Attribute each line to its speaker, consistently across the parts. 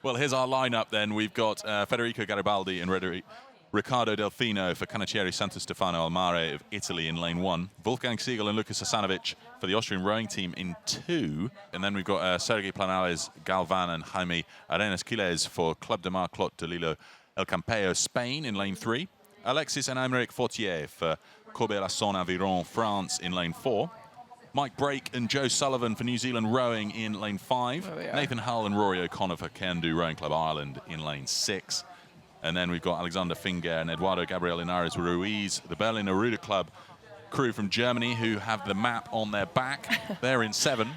Speaker 1: Well, here's our lineup then. We've got Federico Garibaldi and Riccardo Delfino for Canottieri Santo Stefano Almare of Italy in lane 1. Wolfgang Siegel and Lucas Hasanovic for the Austrian rowing team in 2. And then we've got Sergi Planales, Galvan and Jaime Arenas Quiles for Club de Mar Clot de Lilo El Campeo, Spain in lane 3. Alexis and Aymeric Fortier for Corbeil-Essonnes Aviron, France in lane 4. Mike Brake and Joe Sullivan for New Zealand rowing in lane 5. Nathan Hull and Rory O'Connor for Can-Do Rowing Club Ireland in lane 6. And then we've got Alexander Finger and Eduardo Gabriel Linares Ruiz, the Berlin Aruda Club crew from Germany, who have the map on their back. They're in 7.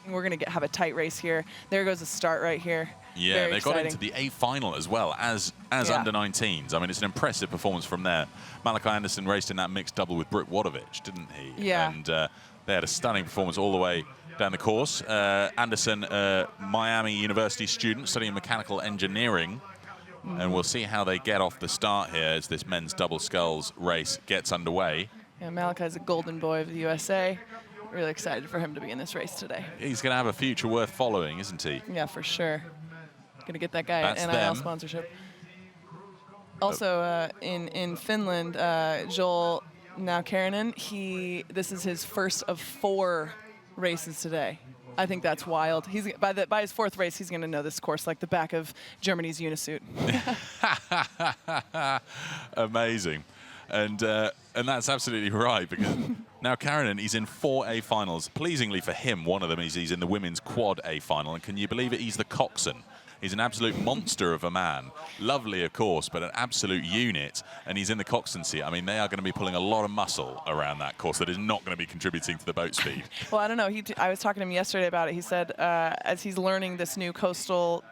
Speaker 2: We're going to have a tight race here. There goes the start right here.
Speaker 1: Yeah,
Speaker 2: Very
Speaker 1: they
Speaker 2: exciting.
Speaker 1: got into the A final as well as under-19s. I mean, it's an impressive performance from there. Malachi Anderson raced in that mixed double with Brooke Wadovich, didn't he?
Speaker 2: Yeah.
Speaker 1: And they had a stunning performance all the way down the course. Anderson, Miami University student studying mechanical engineering. And we'll see how they get off the start here as this men's double sculls race gets underway.
Speaker 2: Yeah, Malachi's a golden boy of the USA. Really excited for him to be in this race today.
Speaker 1: He's going to have a future worth following, isn't he?
Speaker 2: Yeah, for sure. Going to get that guy
Speaker 1: That's
Speaker 2: an NIL
Speaker 1: them.
Speaker 2: sponsorship. Also, in Finland, Joel Naukarinen, this is his first of 4 races today. I think that's wild. He's by his 4th race, he's going to know this course like the back of Germany's unisuit.
Speaker 1: Amazing. And that's absolutely right, because now Karinen, he's in 4 A finals. Pleasingly for him, one of them is he's in the women's quad A final. And can you believe it? He's the coxswain. He's an absolute monster of a man. Lovely, of course, but an absolute unit. And he's in the coxswain seat. I mean, they are going to be pulling a lot of muscle around that course that is not going to be contributing to the boat speed.
Speaker 2: Well, I don't know. I was talking to him yesterday about it. He said as he's learning this new coastal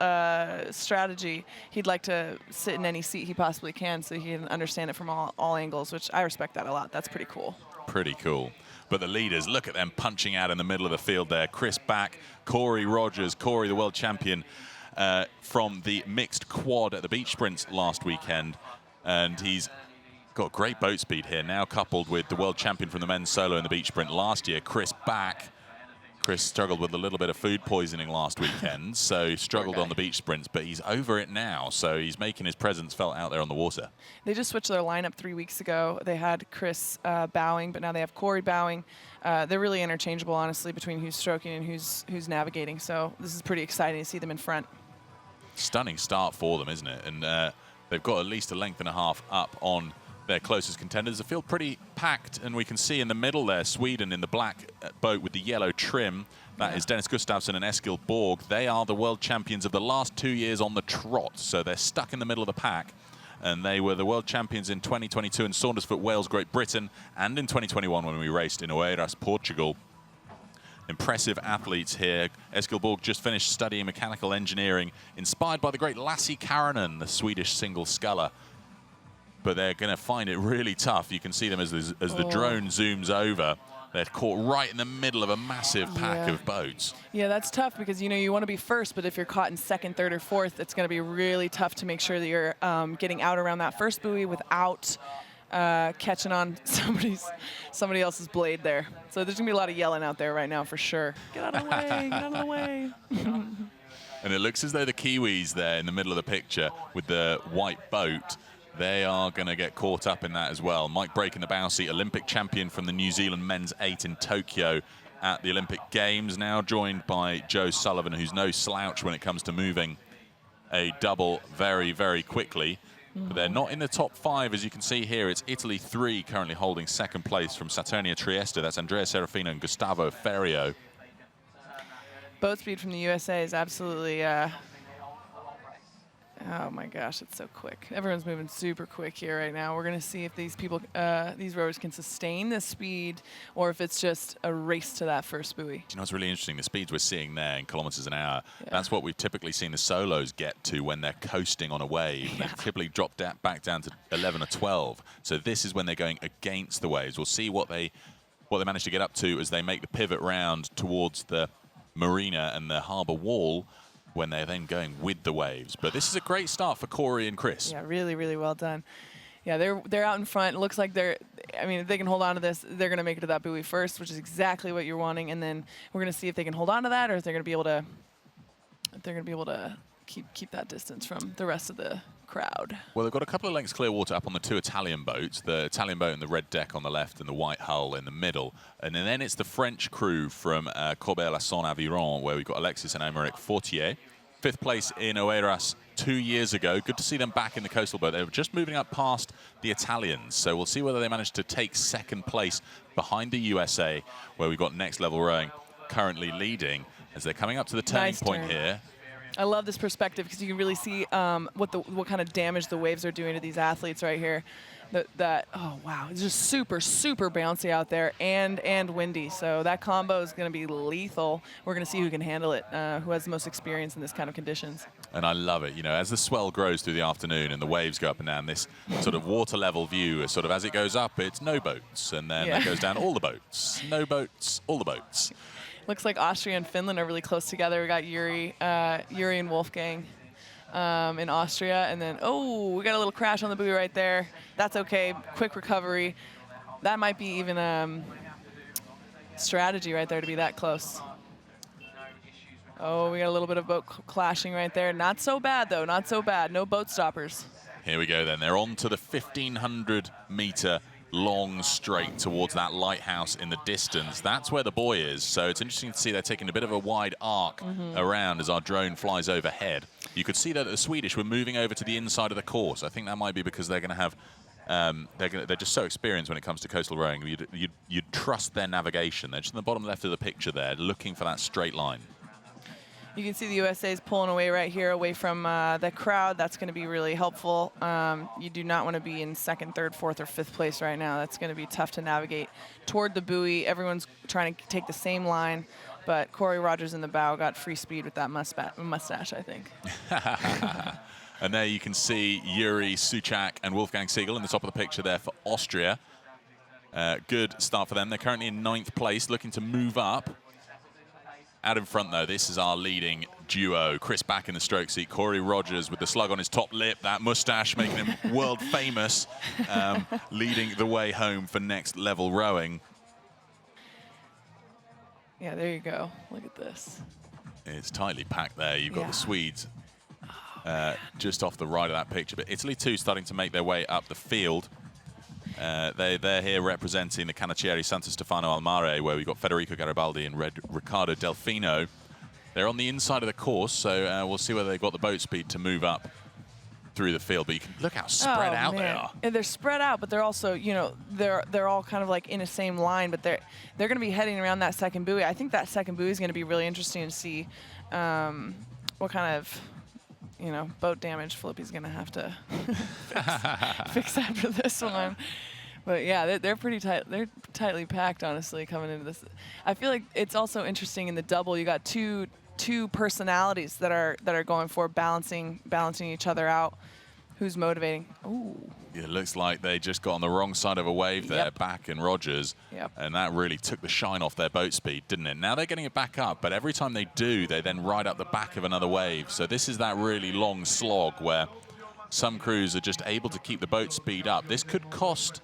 Speaker 2: strategy, he'd like to sit in any seat he possibly can so he can understand it from all angles, which I respect that a lot. That's pretty cool.
Speaker 1: Pretty cool. But the leaders, look at them punching out in the middle of the field there. Chris Back, Corey Rogers, Corey, the world champion, from the mixed quad at the beach sprints last weekend. And he's got great boat speed here now, coupled with the world champion from the men's solo in the beach sprint last year, Chris Back. Chris struggled with a little bit of food poisoning last weekend, so he struggled on the beach sprints, but he's over it now, so he's making his presence felt out there on the water.
Speaker 2: They just switched their lineup 3 weeks ago. They had Chris bowing, but now they have Corey bowing. They're really interchangeable, honestly, between who's stroking and who's navigating, so this is pretty exciting to see them in front.
Speaker 1: Stunning start for them, isn't it? And they've got at least a length and a half up on their closest contenders. The field pretty packed, and we can see in the middle there, Sweden in the black boat with the yellow trim. That is Dennis Gustafsson and Eskil Borg. They are the world champions of the last 2 years on the trot, so they're stuck in the middle of the pack. And they were the world champions in 2022 in Saundersfoot, Wales, Great Britain, and in 2021 when we raced in Oeiras, Portugal. Impressive athletes here. Eskil Borg just finished studying mechanical engineering, inspired by the great Lassie Karinen, the Swedish single sculler. But they're going to find it really tough. You can see them as the drone zooms over. They're caught right in the middle of a massive pack of boats.
Speaker 2: Yeah, that's tough because, you want to be first, but if you're caught in 2nd, 3rd, or 4th, it's going to be really tough to make sure that you're getting out around that first buoy without catching on somebody else's blade there. So there's going to be a lot of yelling out there right now for sure. Get out of the way, get out of the way.
Speaker 1: And it looks as though the Kiwis there in the middle of the picture with the white boat, they are going to get caught up in that as well. Mike Brake in the bow seat, Olympic champion from the New Zealand men's 8 in Tokyo at the Olympic Games, now joined by Joe Sullivan, who's no slouch when it comes to moving a double very, very quickly. But they're not in the top 5, as you can see here. It's Italy 3 currently holding 2nd place from Saturnia Trieste. That's Andrea Serafino and Gustavo Ferrio.
Speaker 2: Boat speed from the USA is absolutely, oh my gosh, it's so quick. Everyone's moving super quick here right now. We're going to see if these people, these rowers can sustain this speed or if it's just a race to that first buoy.
Speaker 1: You know, it's really interesting. The speeds we're seeing there in kilometers an hour, that's what we've typically seen the solos get to when they're coasting on a wave. They typically drop back down to 11 or 12. So this is when they're going against the waves. We'll see what they manage to get up to as they make the pivot round towards the marina and the harbour wall, when they're then going with the waves. But this is a great start for Corey and Chris.
Speaker 2: Yeah, really, really well done. Yeah, they're out in front. It looks like I mean, if they can hold on to this, they're going to make it to that buoy first, which is exactly what you're wanting. And then we're going to see if they can hold on to that, or if they're going to be able to, keep that distance from the rest of the crowd.
Speaker 1: Well, they've got a couple of lengths clear water up on the 2 Italian boats, the Italian boat and the red deck on the left and the white hull in the middle. And then it's the French crew from Corbeil-Lasson-Aviron, where we've got Alexis and Aymeric Fortier. 5th place in Oeiras 2 years ago. Good to see them back in the coastal boat. They were just moving up past the Italians. So we'll see whether they manage to take 2nd place behind the USA, where we've got Next Level Rowing currently leading as they're coming up to the turning point here.
Speaker 2: I love this perspective because you can really see what kind of damage the waves are doing to these athletes right here. Oh wow, it's just super, super bouncy out there and windy. So that combo is going to be lethal. We're going to see who can handle it, who has the most experience in this kind of conditions.
Speaker 1: And I love it. You know, as the swell grows through the afternoon and the waves go up and down, this sort of water level view is sort of, as it goes up, it's no boats, and then it goes down, all the boats, no boats, all the boats.
Speaker 2: Looks like Austria and Finland are really close together. We got Yuri and Wolfgang in Austria, and then we got a little crash on the buoy right there. That's okay. Quick recovery. That might be even strategy right there to be that close. Oh, we got a little bit of boat clashing right there. Not so bad though. Not so bad. No boat stoppers.
Speaker 1: Here we go then. They're on to the 1,500-meter long straight towards that lighthouse in the distance. That's where the buoy is. So it's interesting to see they're taking a bit of a wide arc around as our drone flies overhead. You could see that the Swedish were moving over to the inside of the course. I think that might be because they're going to have they're just so experienced when it comes to coastal rowing. You'd trust their navigation. They're just in the bottom left of the picture there, looking for that straight line.
Speaker 2: You can see the USA is pulling away right here, away from the crowd. That's going to be really helpful. You do not want to be in 2nd, 3rd, 4th, or 5th place right now. That's going to be tough to navigate toward the buoy. Everyone's trying to take the same line, but Corey Rogers in the bow got free speed with that mustache, I think.
Speaker 1: And there you can see Yuri Suchak and Wolfgang Siegel in the top of the picture there for Austria. Good start for them. They're currently in 9th place, looking to move up. Out in front, though, this is our leading duo. Chris back in the stroke seat. Corey Rogers with the slug on his top lip, that mustache making him world famous, leading the way home for Next Level Rowing.
Speaker 2: Yeah, there you go. Look at this.
Speaker 1: It's tightly packed there. You've got the Swedes just off the right of that picture. But Italy, too, starting to make their way up the field. They're here representing the Canottieri Santo Stefano al Mare, where we've got Federico Garibaldi and Riccardo Delfino. They're on the inside of the course, so we'll see whether they've got the boat speed to move up through the field. But you can look how spread out they are.
Speaker 2: And they're spread out, but they're also, you know, they're all kind of like in the same line, but they're going to be heading around that 2nd buoy. I think that 2nd buoy is going to be really interesting to see what kind of, you know, boat damage Filippi's going to have to fix after this one. But yeah, they're pretty tight. They're tightly packed, honestly, coming into this. I feel like it's also interesting in the double. You got two personalities that are going for balancing each other out. Who's motivating? Ooh.
Speaker 1: It looks like they just got on the wrong side of a wave there, back in Rogers. And that really took the shine off their boat speed, didn't it? Now they're getting it back up, but every time they do, they then ride up the back of another wave. So this is that really long slog where some crews are just able to keep the boat speed up. This could cost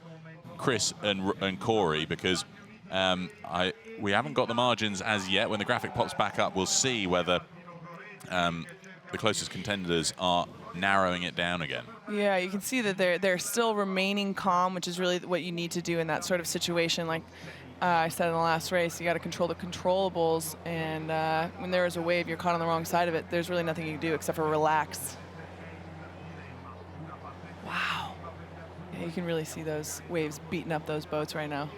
Speaker 1: Chris and Corey because we haven't got the margins as yet. When the graphic pops back up, we'll see whether the closest contenders are narrowing it down again.
Speaker 2: Yeah, you can see that they're still remaining calm, which is really what you need to do in that sort of situation. Like I said in the last race, you got to control the controllables, and when there is a wave, you're caught on the wrong side of it. There's really nothing you can do except for relax. Wow. Yeah, you can really see those waves beating up those boats right now.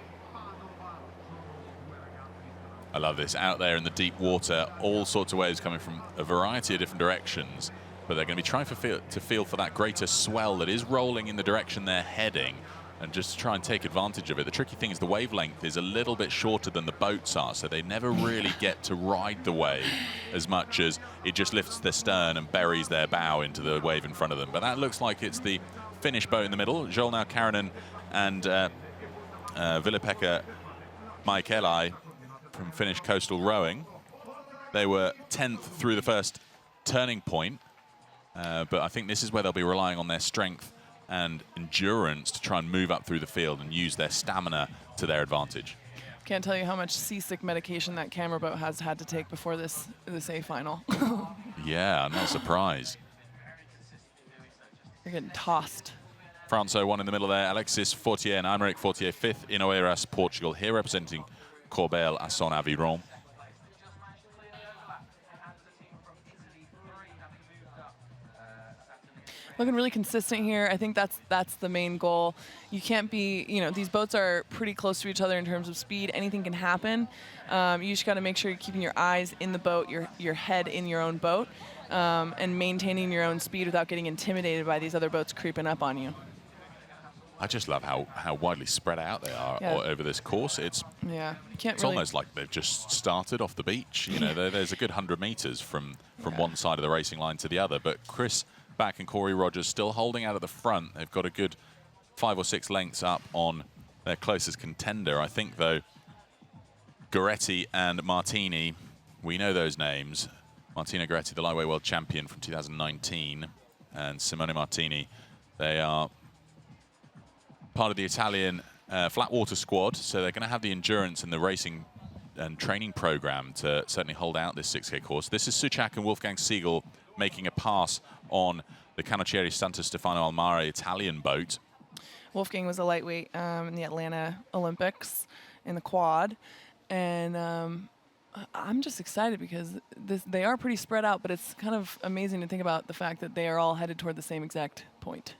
Speaker 1: I love this. Out there in the deep water, all sorts of waves coming from a variety of different directions, but they're going to be trying to feel for that greater swell that is rolling in the direction they're heading and just try and take advantage of it. The tricky thing is the wavelength is a little bit shorter than the boats are, so they never really get to ride the wave as much as it just lifts their stern and buries their bow into the wave in front of them. But that looks like it's the Finnish boat in the middle. Jolnau Karinen and Ville-Pekka Maikeli from Finnish Coastal Rowing. They were 10th through the first turning point, but I think this is where they'll be relying on their strength and endurance to try and move up through the field and use their stamina to their advantage.
Speaker 2: Can't tell you how much seasick medication that camera boat has had to take before this A final.
Speaker 1: Yeah, I'm not surprised.
Speaker 2: They're getting tossed.
Speaker 1: France 01 in the middle there. Alexis Fortier and Aymeric Fortier, 5th in Oeiras, Portugal, here representing Corbeil à son aviron.
Speaker 2: Looking really consistent here. I think that's the main goal. You can't be, these boats are pretty close to each other in terms of speed. Anything can happen. You just got to make sure you're keeping your eyes in the boat, your head in your own boat, and maintaining your own speed without getting intimidated by these other boats creeping up on you.
Speaker 1: I just love how widely spread out they are over this course. It's almost like they've just started off the beach. There's a good 100 meters from one side of the racing line to the other. But Chris Back and Corey Rogers still holding out at the front. They've got a good 5 or 6 lengths up on their closest contender. I think, though, Goretti and Martini, we know those names. Martina Goretti, the lightweight world champion from 2019, and Simone Martini, they are part of the Italian flat water squad, so they're going to have the endurance and the racing and training program to certainly hold out this 6K course. This is Suchak and Wolfgang Siegel making a pass on the Canocchieri Santa Stefano Almare Italian boat.
Speaker 2: Wolfgang was a lightweight in the Atlanta Olympics in the quad, and I'm just excited because they are pretty spread out, but it's kind of amazing to think about the fact that they are all headed toward the same exact point.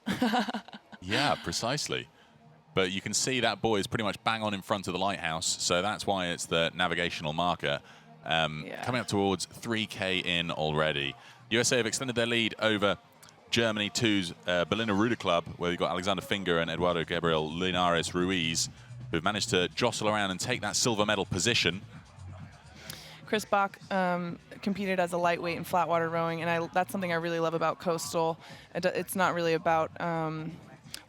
Speaker 1: Yeah, precisely. But you can see that buoy is pretty much bang on in front of the lighthouse, so that's why it's the navigational marker. Coming up towards 3K in already. USA have extended their lead over Germany 2's Berliner Ruder Club, where you've got Alexander Finger and Eduardo Gabriel Linares Ruiz, who've managed to jostle around and take that silver medal position.
Speaker 2: Chris Bach competed as a lightweight in flat water rowing, and that's something I really love about Coastal. It's not really about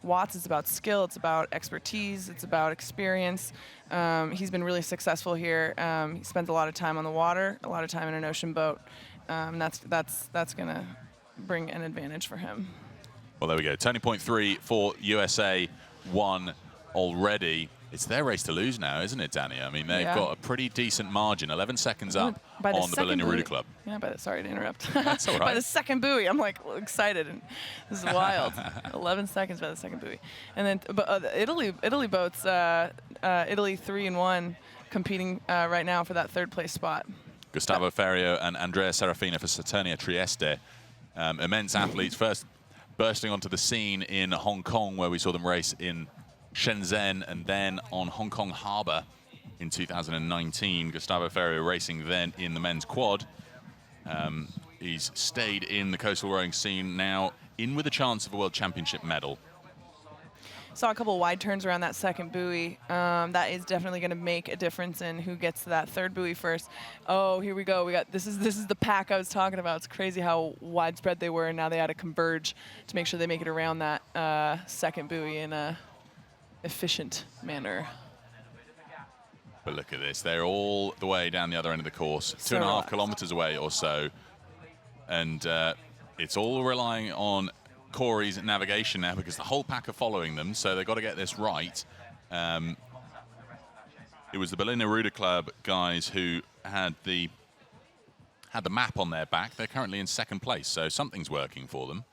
Speaker 2: watts, it's about skill, it's about expertise, it's about experience. He's been really successful here. He spends a lot of time on the water, a lot of time in an ocean boat. That's going to bring an advantage for him.
Speaker 1: Well, there we go. Turning point 3 for USA, 1 already. It's their race to lose now, isn't it, Danny? I mean, they've got a pretty decent margin, 11 seconds up on the Berliner Ruder Club.
Speaker 2: Yeah, sorry to interrupt.
Speaker 1: That's all right.
Speaker 2: By the second buoy, I'm like excited, and this is wild. 11 seconds by the second buoy, and then Italy boats, Italy 3 and 1, competing right now for that 3rd place spot.
Speaker 1: Gustavo Ferrio and Andrea Serafina for Saturnia Trieste. Immense athletes, first bursting onto the scene in Hong Kong, where we saw them race in Shenzhen, and then on Hong Kong Harbour in 2019. Gustavo Ferrio racing then in the men's quad. He's stayed in the coastal rowing scene, now in with a chance of a world championship medal.
Speaker 2: Saw a couple of wide turns around that second buoy. That is definitely going to make a difference in who gets to that 3rd buoy first. Oh, here we go. We got this is the pack I was talking about. It's crazy how widespread they were, and now they had to converge to make sure they make it around that 2nd buoy in a efficient manner.
Speaker 1: But look at this. They're all the way down the other end of the course, 2.5 kilometers away or so. And it's all relying on Corey's navigation now, because the whole pack are following them, so they've got to get this right. It was the Berliner Ruder Club guys who had the map on their back. They're currently in 2nd place, so something's working for them.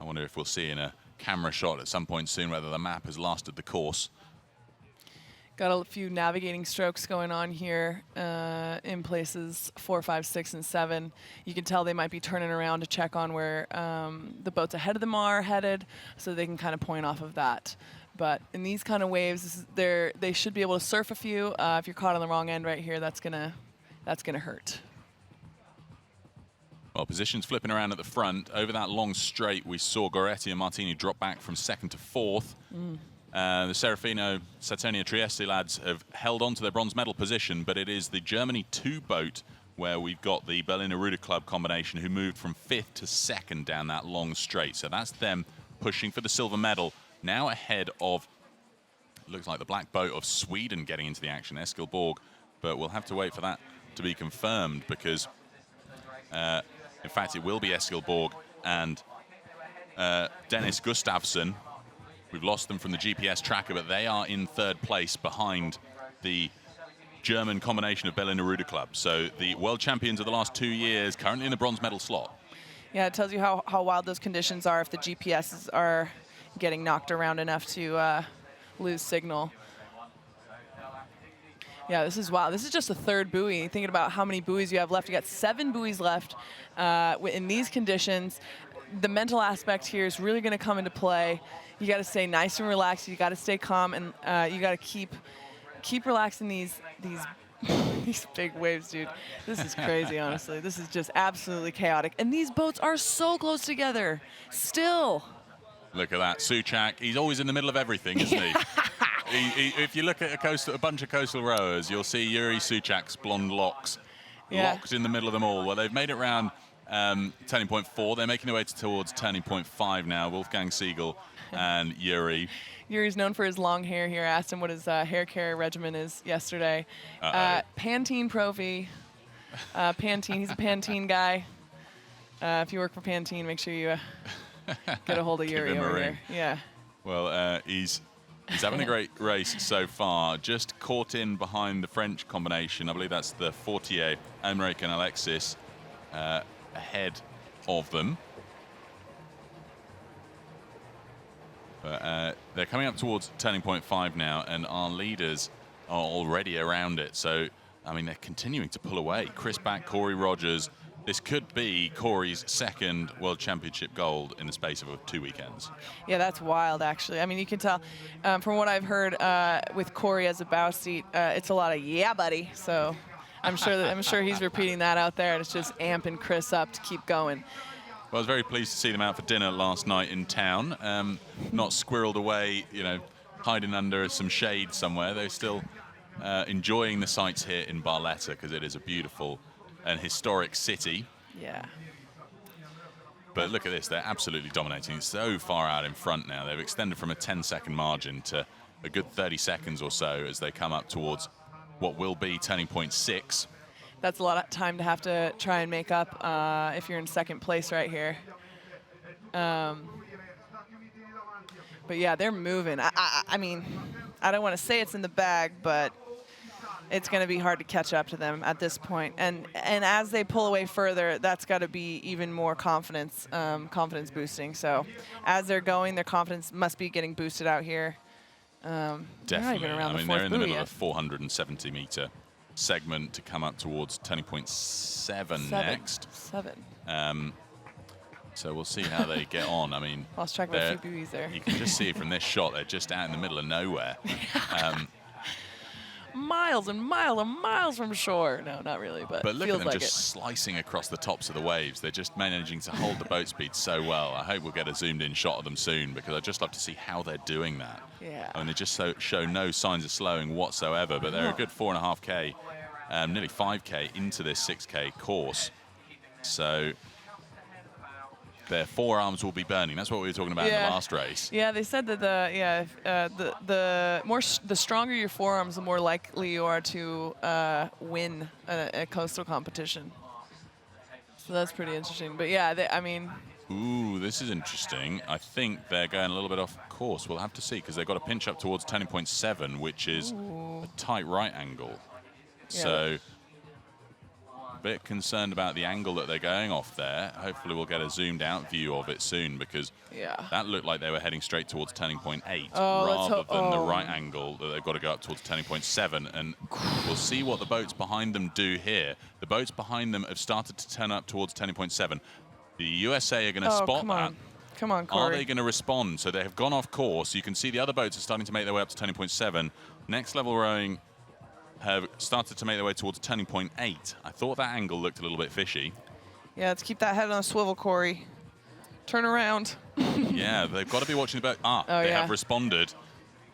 Speaker 1: I wonder if we'll see in a camera shot at some point soon whether the map has lasted the course.
Speaker 2: Got a few navigating strokes going on here in places 4, 5, 6, and 7. You can tell they might be turning around to check on where the boats ahead of them are headed, so they can kind of point off of that. But in these kind of waves, they should be able to surf a few. If you're caught on the wrong end right here, that's gonna hurt.
Speaker 1: Well, positions flipping around at the front. Over that long straight, we saw Goretti and Martini drop back from 2nd to 4th. The Serafino Saturnia Trieste lads have held on to their bronze medal position, but it is the Germany 2 boat where we've got the Berliner Ruder Club combination who moved from 5th to 2nd down that long straight. So that's them pushing for the silver medal. Now ahead of, looks like the black boat of Sweden getting into the action, Eskilborg. But we'll have to wait for that to be confirmed, because in fact it will be Eskilborg and Dennis Gustafsson. We've lost them from the GPS tracker, but they are in third place behind the German combination of Berliner Ruder Club. So the world champions of the last 2 years, currently in the bronze medal slot.
Speaker 2: Yeah, it tells you how wild those conditions are if the GPSs are getting knocked around enough to lose signal. Yeah, this is wild. This is just the third buoy. Thinking about how many buoys you have left. You got 7 buoys left in these conditions. The mental aspect here is really going to come into play. You got to stay nice and relaxed. You got to stay calm, and you got to keep relaxing these these big waves, dude. This is crazy, honestly. This is just absolutely chaotic. And these boats are so close together, still.
Speaker 1: Look at that, Souček. He's always in the middle of everything, isn't he? If you look at a bunch of coastal rowers, you'll see Yuri Souček's blonde locks locked in the middle of them all. Well, they've made it around turning point 4. They're making their way towards turning point 5 now. Wolfgang Siegel and Yuri.
Speaker 2: Yuri's known for his long hair here. I asked him what his hair care regimen is yesterday. Pantene Profi. Pantene. He's a Pantene guy. If you work for Pantene, make sure you get a hold of Yuri over here. Yeah.
Speaker 1: Well, he's having a great race so far. Just caught in behind the French combination. I believe that's the Fortier, Emmerich, and Alexis ahead of them. But they're coming up towards turning point 5 now, and our leaders are already around it. So, I mean, they're continuing to pull away. Chris Back, Corey Rogers. This could be Corey's second World Championship gold in the space of 2 weekends.
Speaker 2: Yeah, that's wild, actually. I mean, you can tell from what I've heard with Corey as a bow seat, it's a lot of yeah, buddy. So I'm sure he's repeating that out there, and it's just amping Chris up to keep going.
Speaker 1: Well, I was very pleased to see them out for dinner last night in town. Not squirreled away, hiding under some shade somewhere. They're still enjoying the sights here in Barletta because it is a beautiful and historic city.
Speaker 2: Yeah.
Speaker 1: But look at this, they're absolutely dominating. It's so far out in front now. They've extended from a 10-second margin to a good 30 seconds or so as they come up towards what will be turning point 6.
Speaker 2: That's a lot of time to have to try and make up if you're in second place right here. But yeah, they're moving. I mean, I don't want to say it's in the bag, but it's going to be hard to catch up to them at this point. And as they pull away further, that's got to be even more confidence boosting. So as they're going, their confidence must be getting boosted out here.
Speaker 1: Definitely. I mean, they're in the middle of a 470-meter segment to come up towards turning point 7 next.
Speaker 2: 7.
Speaker 1: So we'll see how they get on. I mean,
Speaker 2: lost track of a few buoys there.
Speaker 1: You can just see it from this shot. They're just out in the middle of nowhere.
Speaker 2: Miles and miles and miles from shore. No, not really, but
Speaker 1: look
Speaker 2: feels
Speaker 1: at them
Speaker 2: like
Speaker 1: just slicing across the tops of the waves. They're just managing to hold the boat speed so well. I hope we'll get a zoomed-in shot of them soon because I'd just love to see how they're doing that.
Speaker 2: Yeah.
Speaker 1: I mean, they just show no signs of slowing whatsoever, but they're a good 4.5K, nearly 5K into this 6K course. So their forearms will be burning. That's what we were talking about in the last race.
Speaker 2: Yeah, they said that the stronger your forearms, the more likely you are to win a coastal competition. So that's pretty interesting. But yeah, I mean.
Speaker 1: Ooh, this is interesting. I think they're going a little bit off course. We'll have to see because they've got to pinch up towards turning point 7, which is a tight right angle. Yeah. So a bit concerned about the angle that they're going off there. Hopefully we'll get a zoomed out view of it soon because that looked like they were heading straight towards turning point 8 rather than the right angle that they've got to go up towards turning point 7. And we'll see what the boats behind them do here. The boats behind them have started to turn up towards turning point 7. The USA are going to spot that.
Speaker 2: Come on, Corey.
Speaker 1: Are they going to respond? So they have gone off course. You can see the other boats are starting to make their way up to turning point 7. Next level rowing have started to make their way towards turning point 8. I thought that angle looked a little bit fishy.
Speaker 2: Yeah, let's keep that head on a swivel, Corey. Turn around.
Speaker 1: Yeah, they've got to be watching the boat. They have responded.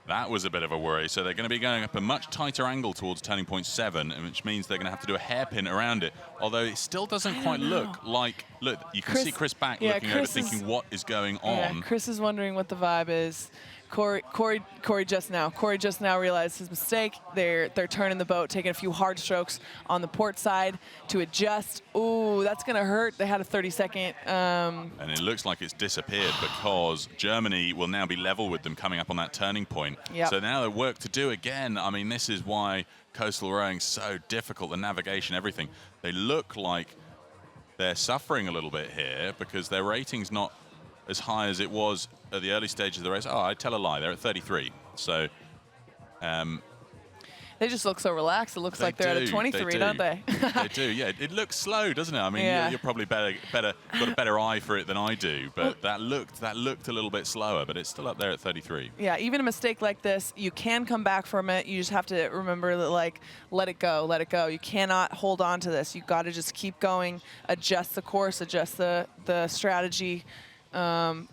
Speaker 1: That was a bit of a worry. So they're going to be going up a much tighter angle towards turning point 7, which means they're going to have to do a hairpin around it. Although it still doesn't quite look like. Look, you can see Chris Back looking over, thinking what is going on.
Speaker 2: Yeah, Chris is wondering what the vibe is. Corey just now realized his mistake. They're turning the boat, taking a few hard strokes on the port side to adjust. Ooh, that's gonna hurt. They had a 30-second.
Speaker 1: And it looks like it's disappeared because Germany will now be level with them coming up on that turning point.
Speaker 2: Yep.
Speaker 1: So now there's work to do again. I mean, this is why coastal rowing's so difficult, the navigation, everything. They look like they're suffering a little bit here because their rating's not as high as it was at the early stages of the race. Oh, I tell a lie. They're at 33. So
Speaker 2: they just look so relaxed. It looks like they're at a 23, don't they?
Speaker 1: They do, yeah. It looks slow, doesn't it? I mean,
Speaker 2: yeah.
Speaker 1: you're probably got a better eye for it than I do. But that looked a little bit slower, but it's still up there at 33.
Speaker 2: Yeah, even a mistake like this, you can come back from it. You just have to remember that, like, let it go, let it go. You cannot hold on to this. You got to just keep going, adjust the course, adjust the strategy.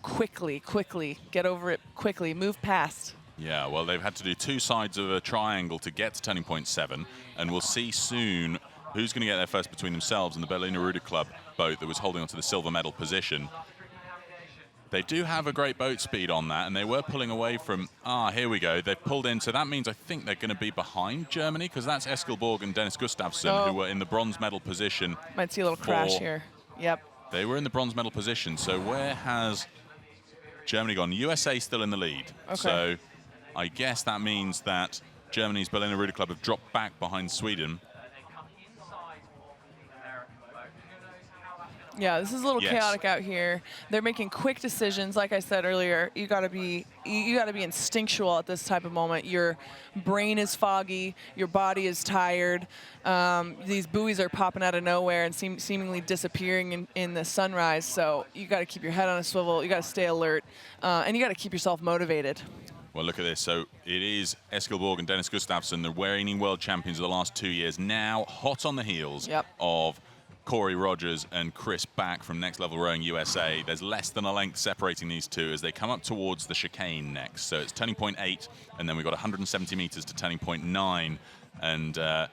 Speaker 2: Quickly, get over it quickly, move past.
Speaker 1: Yeah, well, they've had to do two sides of a triangle to get to turning point 7, and we'll see soon who's going to get there first between themselves and the Berliner Ruder Club boat that was holding on to the silver medal position. They do have a great boat speed on that, and they were pulling away from, here we go. They've pulled in, so that means I think they're going to be behind Germany, because that's Sculls and Dennis Gustafsson, who were in the bronze medal position.
Speaker 2: Might see a little crash here. Yep.
Speaker 1: They were in the bronze medal position, so where has Germany gone? USA still in the lead.
Speaker 2: Okay.
Speaker 1: So I guess that means that Germany's Berliner Ruder Club have dropped back behind Sweden.
Speaker 2: Yeah, this is a little chaotic out here. They're making quick decisions. Like I said earlier, you gotta be instinctual at this type of moment. Your brain is foggy, your body is tired. These buoys are popping out of nowhere and seemingly disappearing in the sunrise. So you gotta keep your head on a swivel. You gotta stay alert, and you gotta keep yourself motivated.
Speaker 1: Well, look at this. So it is Sculls and Dennis Gustafsson, the reigning world champions of the last 2 years, now hot on the heels of Corey Rogers and Chris Back from Next Level Rowing USA. There's less than a length separating these two as they come up towards the chicane next. So it's turning point 8, and then we've got 170 meters to turning point 9. And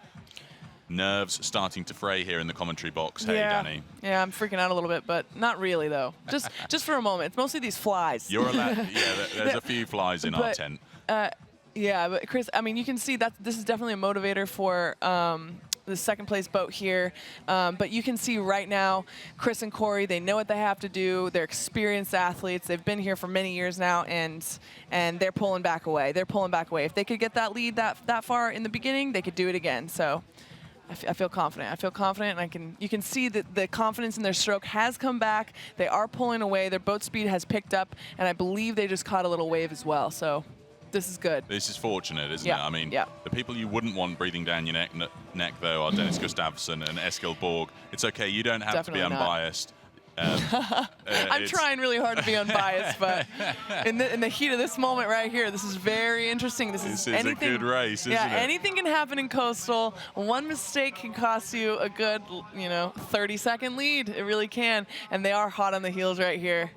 Speaker 1: nerves starting to fray here in the commentary box. Hey, Danny.
Speaker 2: Yeah, I'm freaking out a little bit, but not really, though. Just for a moment. It's mostly these flies.
Speaker 1: You're allowed. Yeah, there's a few flies in our tent.
Speaker 2: Yeah, but Chris, I mean, you can see that this is definitely a motivator for the second place boat here. But you can see right now, Chris and Corey, they know what they have to do. They're experienced athletes. They've been here for many years now, and they're pulling back away. They're pulling back away. If they could get that lead that far in the beginning, they could do it again. So I feel confident. I feel confident, and you can see that the confidence in their stroke has come back. They are pulling away. Their boat speed has picked up, and I believe they just caught a little wave as well. So this is good.
Speaker 1: This is fortunate, isn't it? I mean, the people you wouldn't want breathing down your neck though, are Dennis Gustafsson and Sculls. It's okay. You don't have to be unbiased.
Speaker 2: I'm trying really hard to be unbiased, but in the heat of this moment right here, this is very interesting. This is
Speaker 1: a good race, isn't it?
Speaker 2: Anything can happen in coastal. One mistake can cost you a good, 30-second lead. It really can, and they are hot on the heels right here.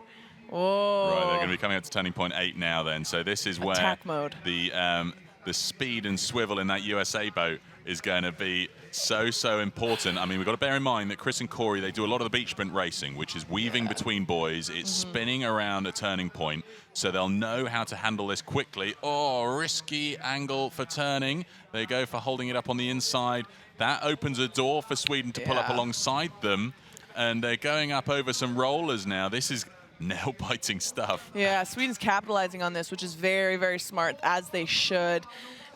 Speaker 2: Whoa.
Speaker 1: Right, they're going to be coming up to turning point 8 now then. So this is where
Speaker 2: attack mode.
Speaker 1: The speed and swivel in that USA boat is going to be so important. I mean, we've got to bear in mind that Chris and Corey, they do a lot of the beach sprint racing, which is weaving between buoys. It's spinning around a turning point, so they'll know how to handle this quickly. Oh, risky angle for turning. They go for holding it up on the inside. That opens a door for Sweden to pull up alongside them, and they're going up over some rollers now. This is nail-biting stuff.
Speaker 2: Yeah, Sweden's capitalizing on this, which is very, very smart, as they should.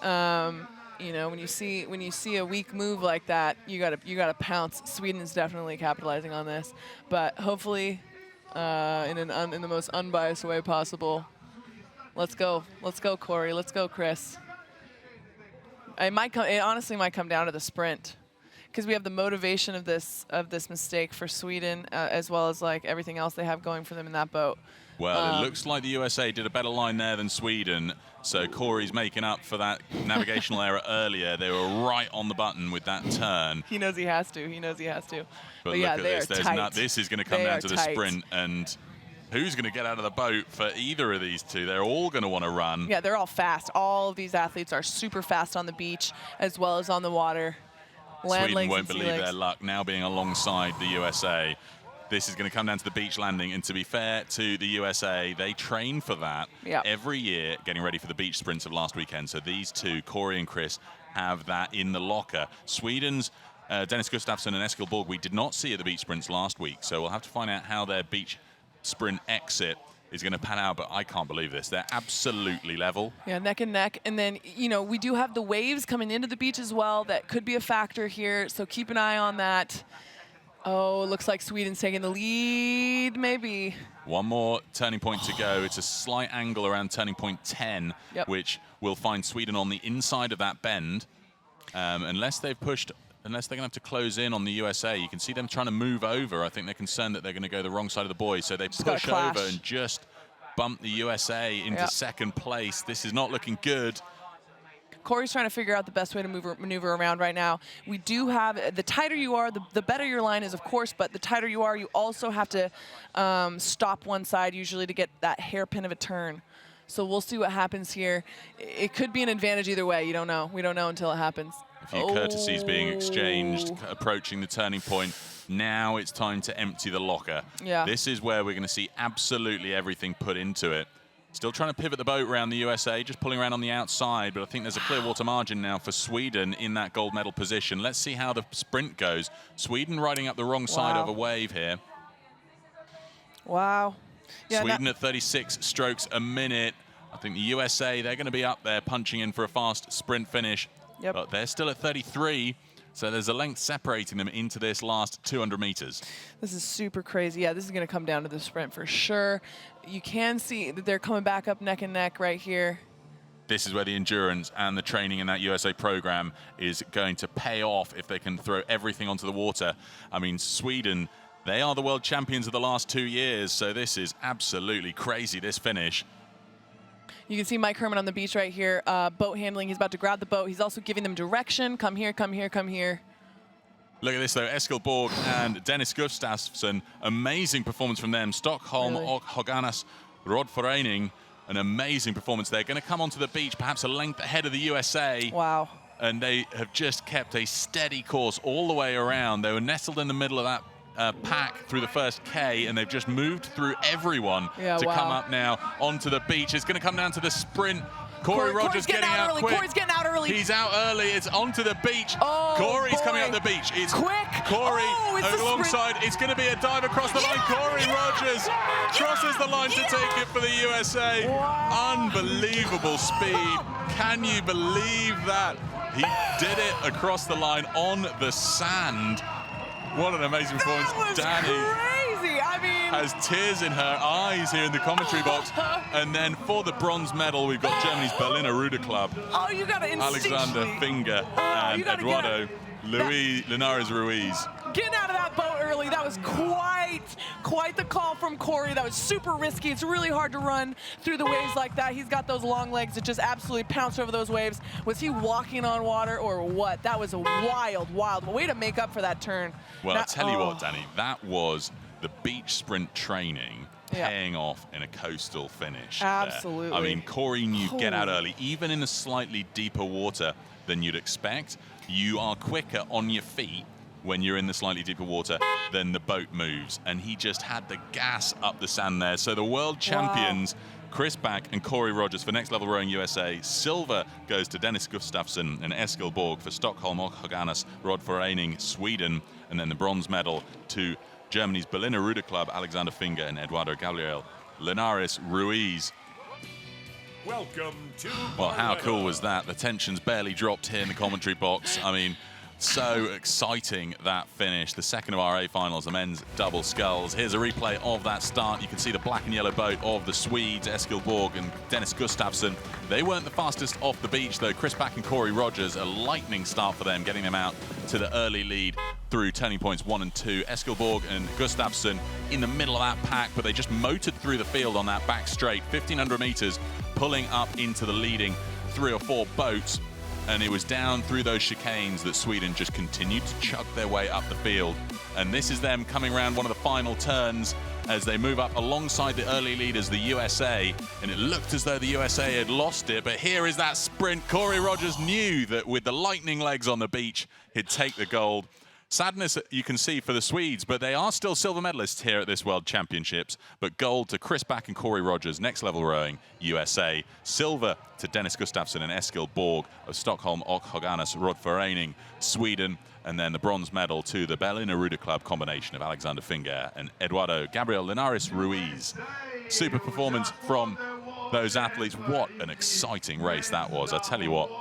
Speaker 2: When you see a weak move like that, you gotta pounce. Sweden is definitely capitalizing on this, but hopefully, in the most unbiased way possible. Let's go, Corey. Let's go, Chris. It honestly might come down to the sprint, because we have the motivation of this mistake for Sweden, as well as like everything else they have going for them in that boat.
Speaker 1: Well, it looks like the USA did a better line there than Sweden, so Corey's making up for that navigational error earlier. They were right on the button with that turn.
Speaker 2: He knows he has to.
Speaker 1: But
Speaker 2: yeah,
Speaker 1: look at this. This is going to come down to the sprint, and who's going to get out of the boat for either of these two? They're all going to want to run.
Speaker 2: Yeah, they're all fast. All of these athletes are super fast on the beach as well as on the water.
Speaker 1: Sweden won't believe their luck now being alongside the USA. this is going to come down to the beach landing. And to be fair to the USA, they train for that every year, getting ready for the beach sprints of last weekend. So these two, Corey and Chris, have that in the locker. Sweden's Dennis Gustafsson and Eskil Borg, we did not see at the beach sprints last week. So we'll have to find out how their beach sprint exit is going to pan out, but I can't believe this. They're absolutely level.
Speaker 2: Yeah, neck and neck. And then, you know, we do have the waves coming into the beach as well. That could be a factor here, so keep an eye on that. Oh, looks like Sweden's taking the lead, maybe.
Speaker 1: One more turning point to go. It's a slight angle around turning point 10, which will find Sweden on the inside of that bend. Unless they're going to have to close in on the USA. You can see them trying to move over. I think they're concerned that they're going to go the wrong side of the buoy, so they push over and just bump the USA into second place. This is not looking good.
Speaker 2: Corey's trying to figure out the best way to maneuver around right now. We do have, the tighter you are, the better your line is, of course, but the tighter you are, you also have to stop one side usually to get that hairpin of a turn. So we'll see what happens here. It could be an advantage either way. You don't know. We don't know until it happens.
Speaker 1: A few courtesies being exchanged, approaching the turning point. Now it's time to empty the locker.
Speaker 2: Yeah.
Speaker 1: This is where we're going to see absolutely everything put into it. Still trying to pivot the boat around the USA, just pulling around on the outside, but I think there's a clear water margin now for Sweden in that gold medal position. Let's see how the sprint goes. Sweden riding up the wrong side of a wave here.
Speaker 2: Wow. Yeah,
Speaker 1: Sweden at 36 strokes a minute. I think the USA, they're going to be up there punching in for a fast sprint finish.
Speaker 2: Yep.
Speaker 1: But they're still at 33, so there's a length separating them into this last 200 meters.
Speaker 2: This is super crazy. Yeah, this is going to come down to the sprint for sure. You can see that they're coming back up neck and neck right here.
Speaker 1: This is where the endurance and the training in that USA program is going to pay off if they can throw everything onto the water. I mean, Sweden, they are the world champions of the last 2 years, so this is absolutely crazy, this finish.
Speaker 2: You can see Mike Herman on the beach right here, boat handling. He's about to grab the boat. He's also giving them direction. Come here, come here, come here.
Speaker 1: Look at this, though. Eskil Borg and Dennis Gustafsson. Amazing performance from them. Stockholm, och Höganäs, Roddförening. An amazing performance. They're going to come onto the beach, perhaps a length ahead of the USA.
Speaker 2: Wow.
Speaker 1: And they have just kept a steady course all the way around. They were nestled in the middle of that pack through the first K, and they've just moved through everyone to come up now onto the beach. It's going to come down to the sprint. Corey Rogers getting out quick.
Speaker 2: Corey's getting out early.
Speaker 1: He's out early. It's onto the beach.
Speaker 2: Oh,
Speaker 1: Corey's coming up the beach. It's
Speaker 2: quick.
Speaker 1: Corey alongside. It's going to be a dive across the line. Corey Rogers crosses the line to take it for the USA.
Speaker 2: Wow.
Speaker 1: Unbelievable speed. Can you believe that? He did it across the line on the sand. What an amazing performance. Danny
Speaker 2: crazy. I mean,
Speaker 1: has tears in her eyes here in the commentary box. And then for the bronze medal, we've got Germany's Berliner Ruder Club.
Speaker 2: Oh, you got to
Speaker 1: Alexander Finger and Eduardo Linares Ruiz.
Speaker 2: Getting out of that boat early, that was quite the call from Corey. That was super risky. It's really hard to run through the waves like that. He's got those long legs that just absolutely pounce over those waves. Was he walking on water or what? That was a wild way to make up for that turn.
Speaker 1: Well, I'll tell you what, Danny, that was the beach sprint training paying off in a coastal finish.
Speaker 2: Absolutely.
Speaker 1: I mean, Corey knew get out early, even in a slightly deeper water than you'd expect. You are quicker on your feet when you're in the slightly deeper water, then the boat moves. And he just had the gas up the sand there. So the world champions, Chris Back and Corey Rogers for Next Level Rowing USA. Silver goes to Dennis Gustafsson and Eskil Borg for Stockholm, och Höganäs, Roddförening, Sweden. And then the bronze medal to Germany's Berliner Ruder Club, Alexander Finger and Eduardo Gabriel Linares Ruiz.
Speaker 3: Welcome to
Speaker 1: Well, how cool was that? The tension's barely dropped here in the commentary box. I mean, so exciting, that finish. The second of our A finals, the men's double sculls. Here's a replay of that start. You can see the black and yellow boat of the Swedes, Eskil Borg and Dennis Gustafsson. They weren't the fastest off the beach, though. Chris Back and Corey Rogers, a lightning start for them, getting them out to the early lead through turning points 1 and 2. Eskil Borg and Gustafsson in the middle of that pack, but they just motored through the field on that back straight, 1,500 meters, pulling up into the leading 3 or 4 boats. And it was down through those chicanes that Sweden just continued to chug their way up the field. And this is them coming around one of the final turns as they move up alongside the early leaders, the USA. And it looked as though the USA had lost it, but here is that sprint. Corey Rogers knew that with the lightning legs on the beach, he'd take the gold. Sadness you can see for the Swedes, but they are still silver medalists here at this World Championships. But gold to Chris Back and Corey Rogers, Next Level Rowing, USA. Silver to Dennis Gustafsson and Eskil Borg of Stockholm och Höganäs Roddförening, Sweden. And then the bronze medal to the Berliner Ruder Club combination of Alexander Finger and Eduardo Gabriel Linares Ruiz. Super performance from those athletes. What an exciting race that was. I tell you what,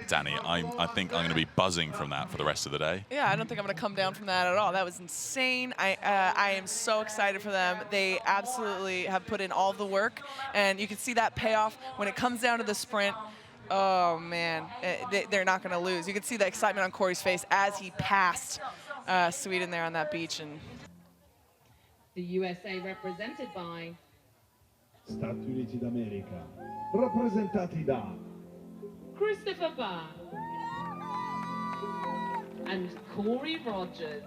Speaker 1: Danny, I think I'm going to be buzzing from that for the rest of the day.
Speaker 2: Yeah, I don't think I'm going to come down from that at all. That was insane. I am so excited for them. They absolutely have put in all the work, and you can see that payoff when it comes down to the sprint. Oh, man, they're not going to lose. You can see the excitement on Corey's face as he passed Sweden there on that beach. And
Speaker 4: the USA represented by
Speaker 5: Stati Uniti d'America, rappresentati da
Speaker 4: Christopher Barr and Corey Rogers.